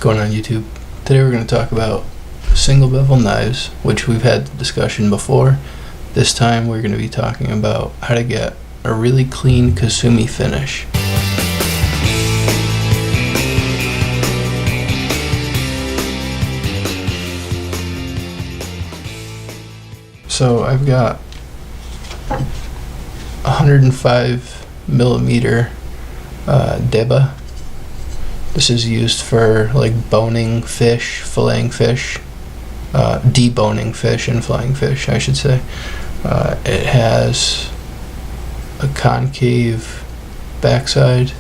going on YouTube? Today we're going to talk about single bevel knives, which we've had the discussion before. This time we're going to be talking about how to get a really clean Kasumi finish. So I've got 105 millimeter Deba. This is used for like boning fish, filleting fish, deboning fish and filleting fish, I should say. It has a concave backside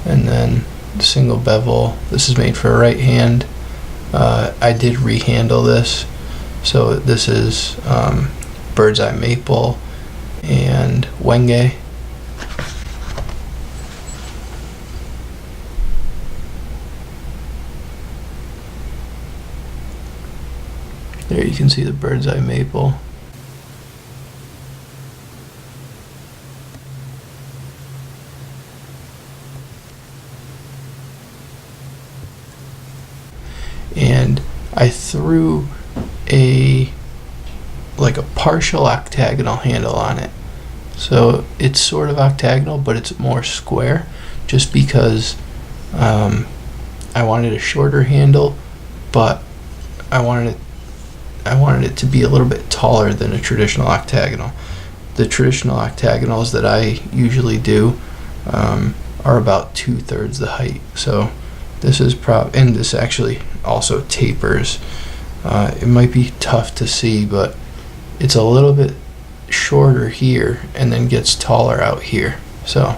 and then the single bevel. This is made for right hand. I did rehandle this, so this is bird's eye maple and wenge. There you can see the bird's eye maple. And I threw a partial octagonal handle on it. So it's sort of octagonal, but it's more square, just because I wanted a shorter handle, but I wanted it to be a little bit taller than a traditional octagonal. The traditional octagonals that I usually do are about 2/3 the height. So this is and this actually also tapers. It might be tough to see, but it's a little bit shorter here and then gets taller out here. So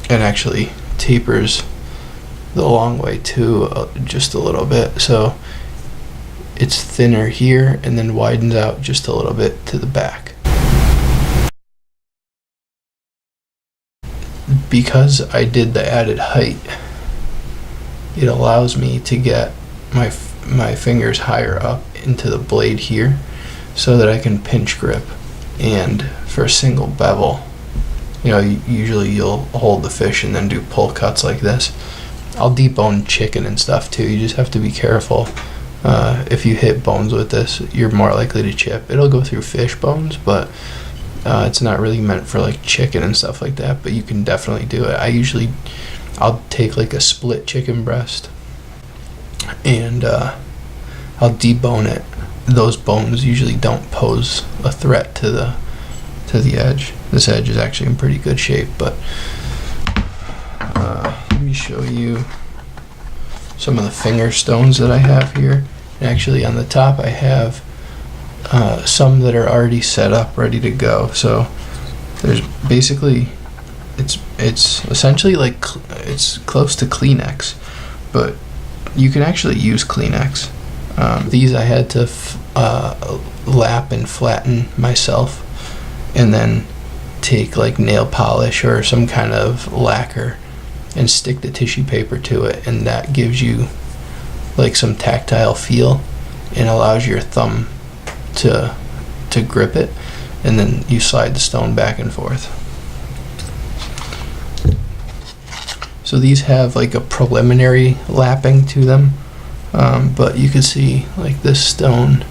it actually tapers the long way too, just a little bit. So it's thinner here and then widens out just a little bit to the back. Because I did the added height, it allows me to get my fingers higher up into the blade here so that I can pinch grip. And for a single bevel, usually you'll hold the fish and then do pull cuts like this. I'll debone chicken and stuff too. You just have to be careful. If you hit bones with this, you're more likely to chip. It'll go through fish bones, but it's not really meant for like chicken and stuff like that, but you can definitely do it. I'll take like a split chicken breast and I'll debone it. Those bones usually don't pose a threat to the edge. This edge is actually in pretty good shape, but let me show you some of the Fingerstones that I have here. And actually on the top I have some that are already set up, ready to go. So there's basically, it's essentially like, it's close to Kleenex, but you can actually use Kleenex. These I had to lap and flatten myself, and then take like nail polish or some kind of lacquer and stick the tissue paper to it, and that gives you like some tactile feel and allows your thumb to grip it, and then you slide the stone back and forth. So these have like a preliminary lapping to them, but you can see like this stone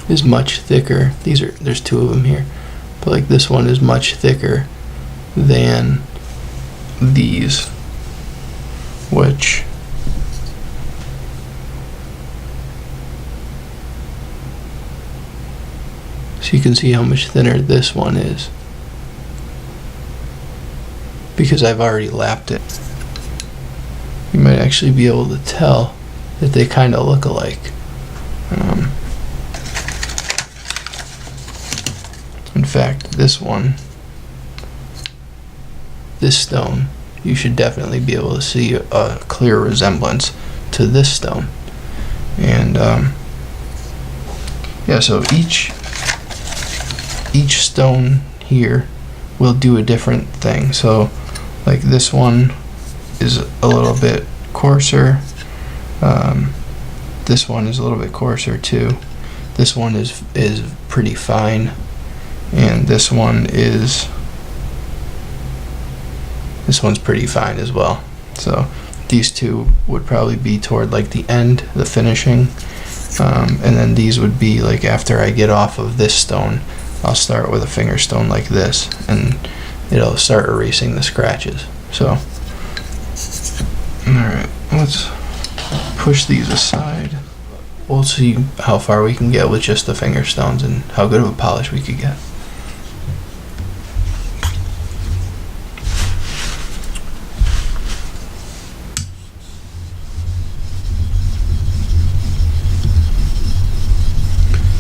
is much thicker. There's two of them here, but like this one is much thicker than these, which so you can see how much thinner this one is because I've already lapped it. You might actually be able to tell that they kind of look alike. In fact, this stone, you should definitely be able to see a clear resemblance to this stone. And yeah, so each stone here will do a different thing. So like this one is a little bit coarser. This one is a little bit coarser too. This one is pretty fine, and this one's pretty fine as well. So these two would probably be toward like the end, the finishing, and then these would be like after I get off of this stone, I'll start with a finger stone like this, and it'll start erasing the scratches. So, alright, let's push these aside. We'll see how far we can get with just the finger stones and how good of a polish we could get.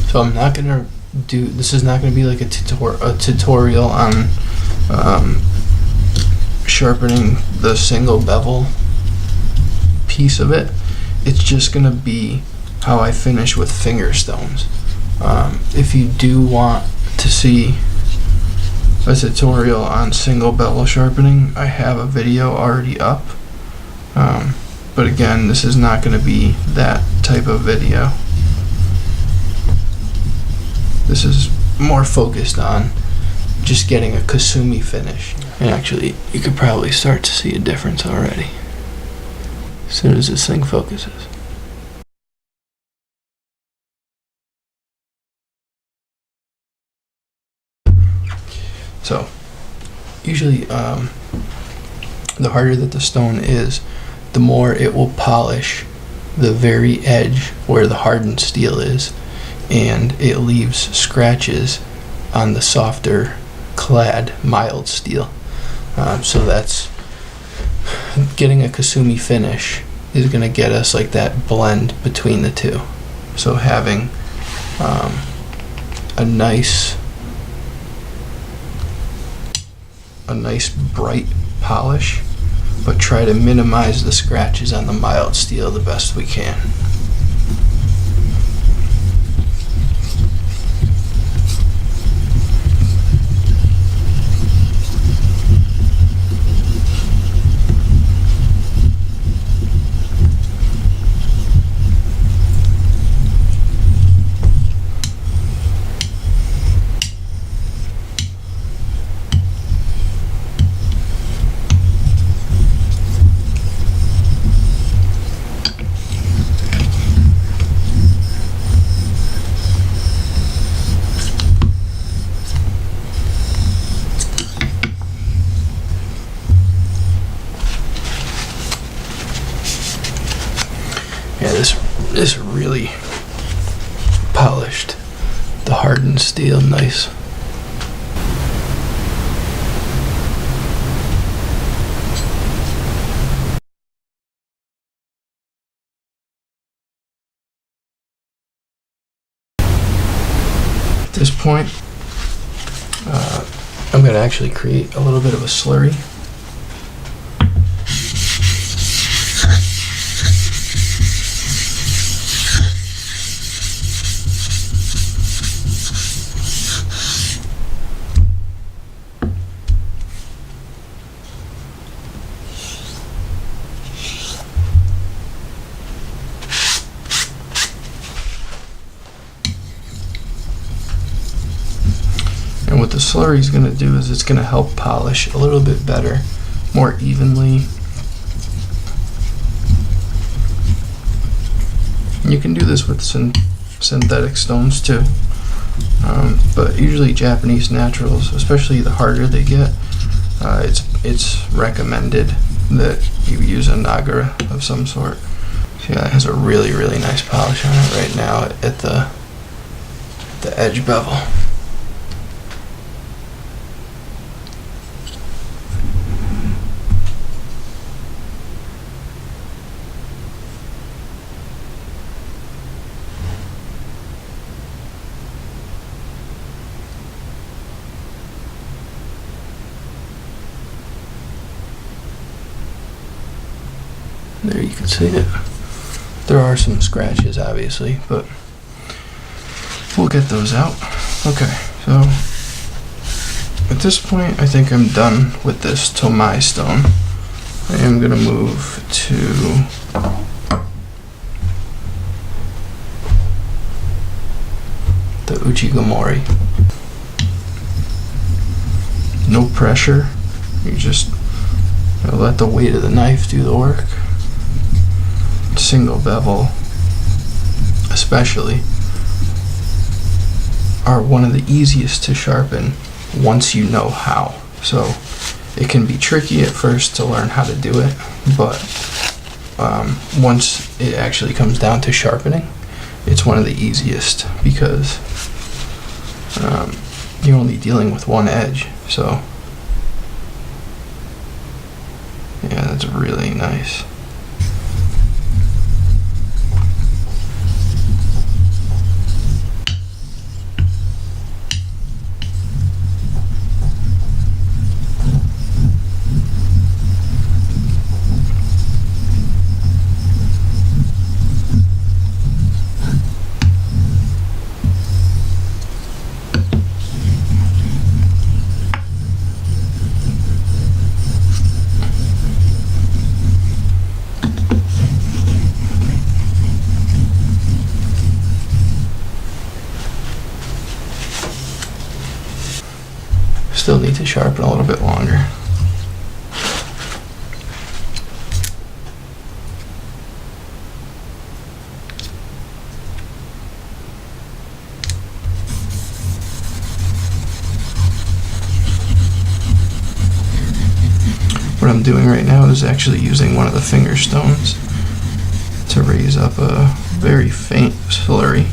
So I'm not gonna do, this is not gonna be like a tutorial on sharpening the single bevel piece of it. It's just gonna be how I finish with finger stones. If you do want to see a tutorial on single bevel sharpening, I have a video already up. But again, this is not gonna be that type of video. This is more focused on just getting a Kasumi finish. And actually, you could probably start to see a difference already as soon as this thing focuses. So, usually, the harder that the stone is, the more it will polish the very edge where the hardened steel is, and it leaves scratches on the softer clad mild steel. So that's getting a Kasumi finish is going to get us like that blend between the two. So having a nice bright polish, but try to minimize the scratches on the mild steel the best we can. Yeah, this really polished the hardened steel nice. At this point, I'm going to actually create a little bit of a slurry. And what the slurry is going to do is it's going to help polish a little bit better, more evenly. And you can do this with synthetic stones too. But usually Japanese naturals, especially the harder they get, it's recommended that you use a Nagara of some sort. See, that has a really, really nice polish on it right now at the edge bevel. There you can see it. There are some scratches obviously, but we'll get those out. Okay, so at this point I think I'm done with this Tomai stone. I am going to move to the Ichigamori. No pressure. You just let the weight of the knife do the work. Single bevel, especially, are one of the easiest to sharpen once you know how. So it can be tricky at first to learn how to do it, but once it actually comes down to sharpening, it's one of the easiest because you're only dealing with one edge. So yeah, that's really nice. Still need to sharpen a little bit longer. What I'm doing right now is actually using one of the Fingerstones to raise up a very faint slurry.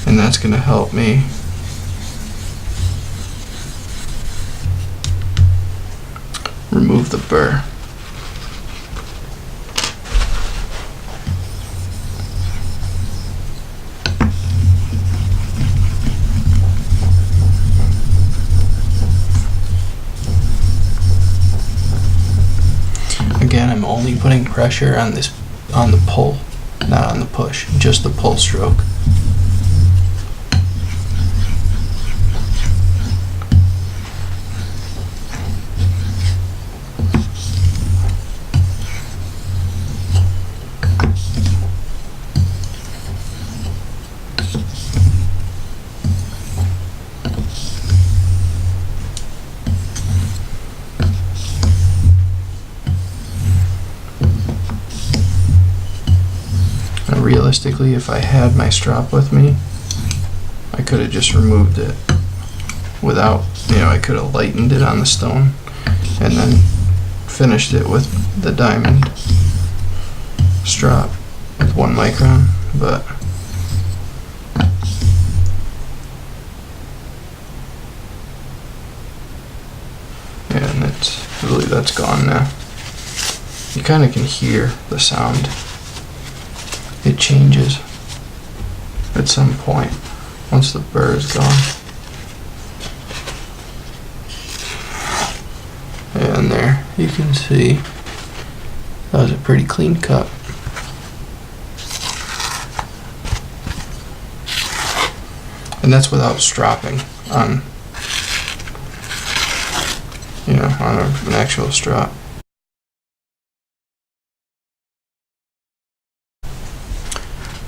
And that's going to help me remove the burr. Again, I'm only putting pressure on the pull, not on the push, just the pull stroke. Realistically, if I had my strop with me, I could have just removed it without, I could have lightened it on the stone and then finished it with the diamond strop with 1 micron, but and I believe that's gone now. You kind of can hear the sound. It changes at some point once the burr is gone. And there, you can see that was a pretty clean cut. And that's without stropping on, on an actual strop.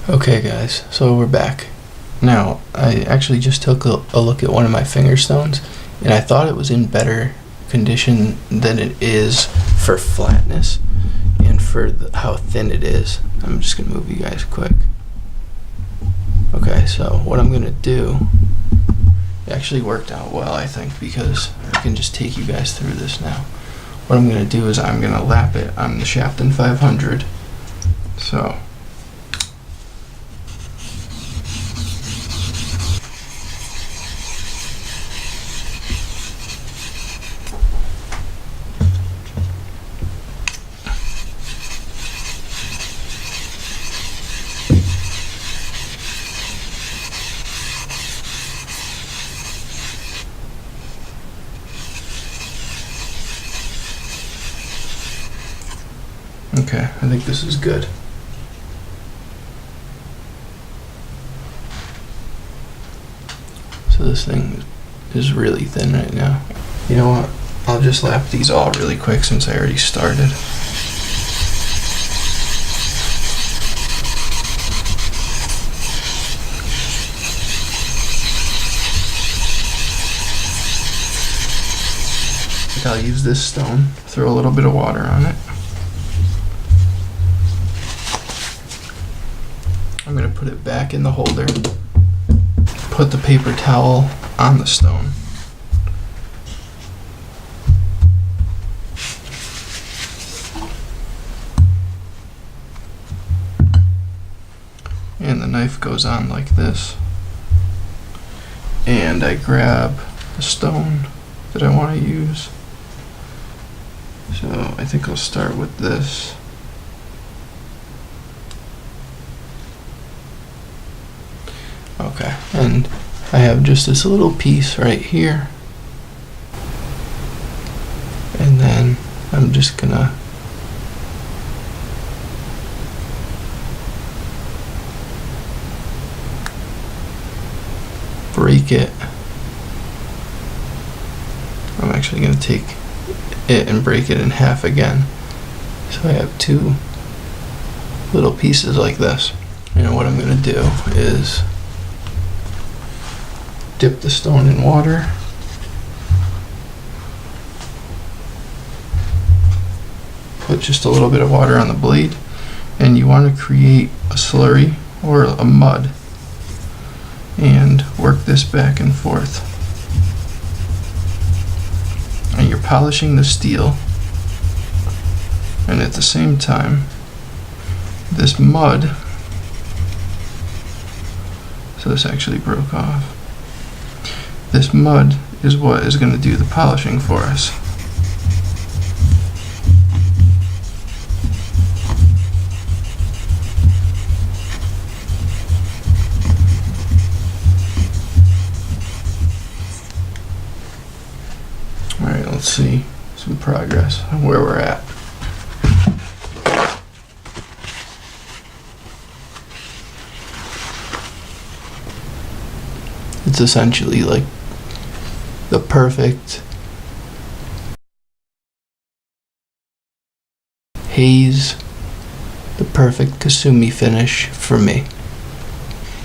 Okay guys, so we're back. Now, I actually just took a look at one of my Fingerstones, and I thought it was in better condition than it is for flatness and for how thin it is. I'm just going to move you guys quick. Okay, so what I'm going to do, it actually worked out well, I think, because I can just take you guys through this now. What I'm going to do is I'm going to lap it on the Sharpening 500. So okay, I think this is good. So this thing is really thin right now. You know what? I'll just lap these all really quick since I already started. think I'll use this stone. Throw a little bit of water on it. I'm going to put it back in the holder. Put the paper towel on the stone. And the knife goes on like this. And I grab the stone that I want to use. So I think I'll start with this. Okay, and I have just this little piece right here. And then I'm just gonna break it. I'm actually going to take it and break it in half again. So I have two little pieces like this. And what I'm going to do is dip the stone in water. Put just a little bit of water on the blade. And you want to create a slurry or a mud. And work this back and forth. And you're polishing the steel, and at the same time this mud, so this actually broke off, this mud is what is going to do the polishing for us. Alright, let's see some progress on where we're at. It's essentially like the perfect haze, the perfect Kasumi finish for me.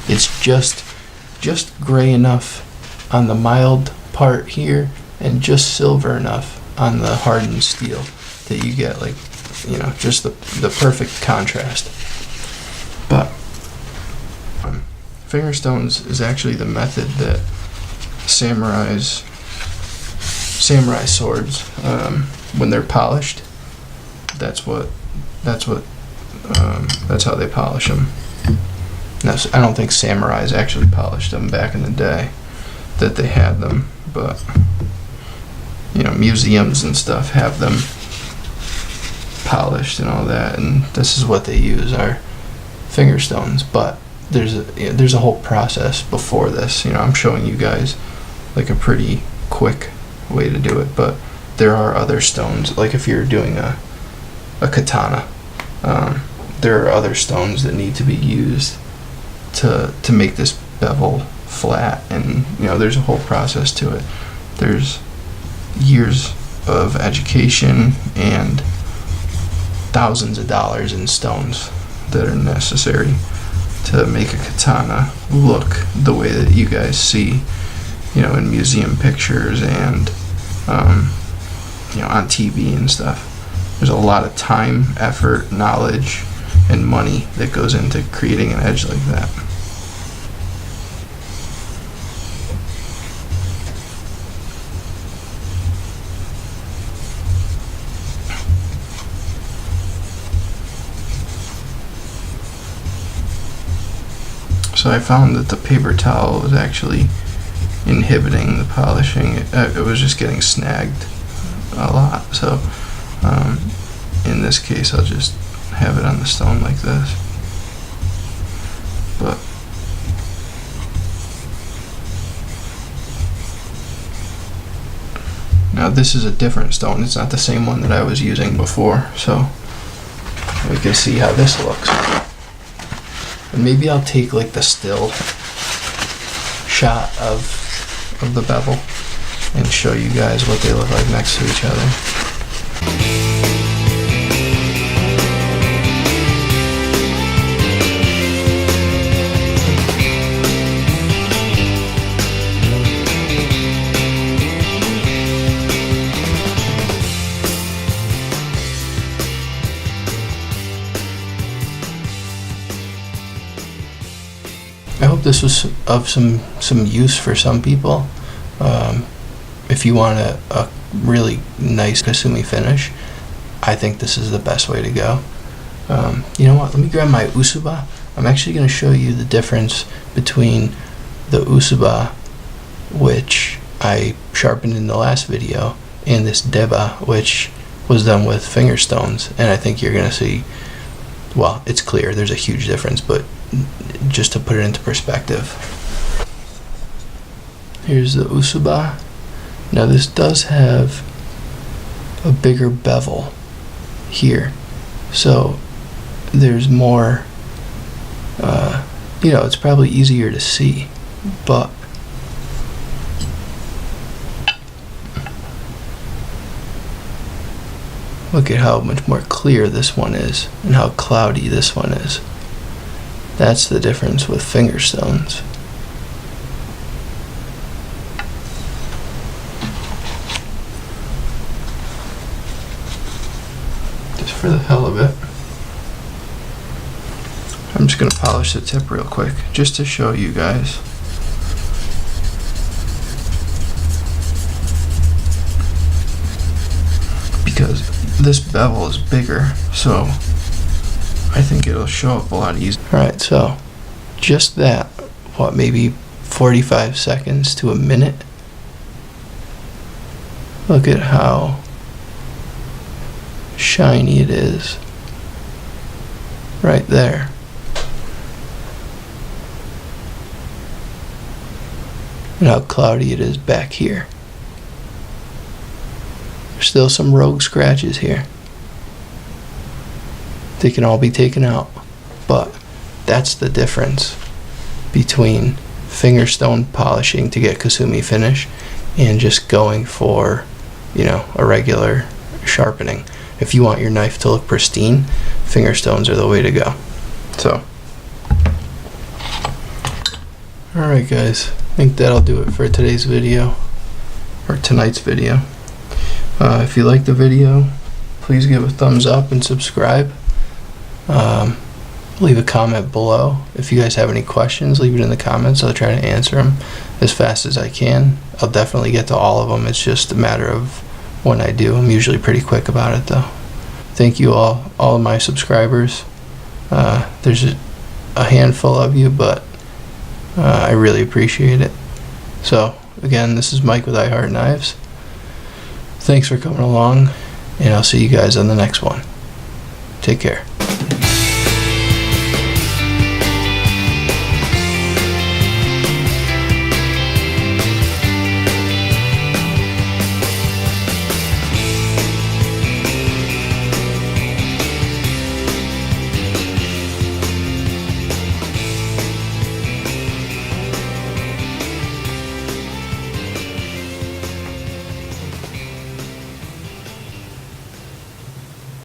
It's just gray enough on the mild part here, and just silver enough on the hardened steel that you get, like, you know, just the perfect contrast. But Fingerstones is actually the method that samurai swords, when they're polished, that's how they polish them. I don't think samurais actually polished them back in the day that they had them, but you know, museums and stuff have them polished and all that, and this is what they use, are Fingerstones. But there's a whole process before this. You know, I'm showing you guys like a pretty quick way to do it, but there are other stones. Like if you're doing a katana, there are other stones that need to be used to make this bevel flat, and you know, there's a whole process to it. There's years of education and thousands of dollars in stones that are necessary to make a katana look the way that you guys see, you know, in museum pictures and you know, on TV and stuff. There's a lot of time, effort, knowledge, and money that goes into creating an edge like that. So I found that the paper towel was actually inhibiting the polishing. It was just getting snagged a lot. So in this case, I'll just have it on the stone like this. But now this is a different stone. It's not the same one that I was using before. So we can see how this looks. And maybe I'll take like the still shot of the bevel and show you guys what they look like next to each other. hope this was of some use for some people. If you want a really nice Kasumi finish, I think this is the best way to go. You know what? Let me grab my Usuba. I'm actually going to show you the difference between the Usuba, which I sharpened in the last video, and this Deba, which was done with Fingerstones. And I think you're going to see, well, it's clear there's a huge difference, but just to put it into perspective. Here's the Usuba. Now this does have a bigger bevel here, so there's more, you know, it's probably easier to see, but look at how much more clear this one is and how cloudy this one is. That's the difference with Fingerstones. Just for the hell of it, I'm just going to polish the tip real quick just to show you guys. Because this bevel is bigger, so I think it'll show up a lot easier. Alright, so just that, what, maybe 45 seconds to a minute? Look at how shiny it is right there. And how cloudy it is back here. There's still some rogue scratches here. They can all be taken out, but that's the difference between fingerstone polishing to get Kasumi finish and just going for, you know, a regular sharpening. If you want your knife to look pristine, fingerstones are the way to go. So, alright guys, I think that'll do it for today's video, or tonight's video. If you like the video, please give a thumbs up and subscribe. Leave a comment below. If you guys have any questions, leave it in the comments. I'll try to answer them as fast as I can. I'll definitely get to all of them. It's just a matter of when I do. I'm usually pretty quick about it though. Thank you all of my subscribers. There's a handful of you, but I really appreciate it. So again, this is Mike with I Heart Knives. Thanks for coming along, and I'll see you guys on the next one. Take care.